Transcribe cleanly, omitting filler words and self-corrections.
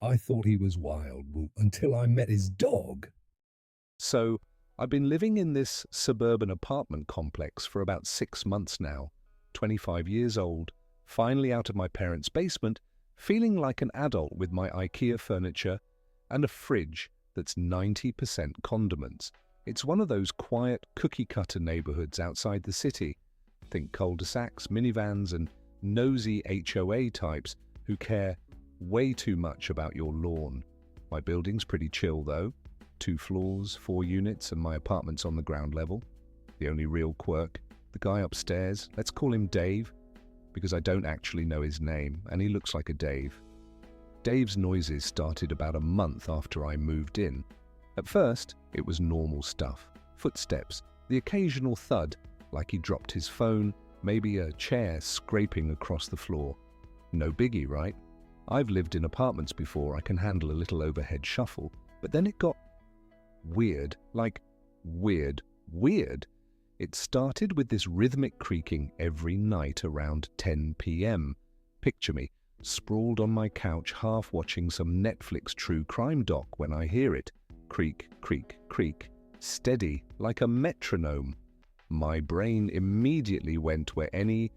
I thought he was wild until I met his dog. So, I've been living in this suburban apartment complex for about 6 months now, 25 years old, finally out of my parents' basement, feeling like an adult with my IKEA furniture and a fridge that's 90% condiments. It's one of those quiet, cookie-cutter neighborhoods outside the city. Think cul-de-sacs, minivans, and nosy HOA types who care way too much about your lawn. My building's pretty chill, though. 2 floors, 4 units, and my apartment's on the ground level. The only real quirk, the guy upstairs, let's call him Dave, because I don't actually know his name, and he looks like a Dave. Dave's noises started about a month after I moved in. At first, it was normal stuff. Footsteps, the occasional thud, like he dropped his phone, maybe a chair scraping across the floor. No biggie, right? I've lived in apartments before, I can handle a little overhead shuffle, but then it got weird, like weird. It started with this rhythmic creaking every night around 10 p.m. Picture me, sprawled on my couch half watching some Netflix true crime doc when I hear it. Creak, creak, creak. Steady, like a metronome. My brain immediately went where any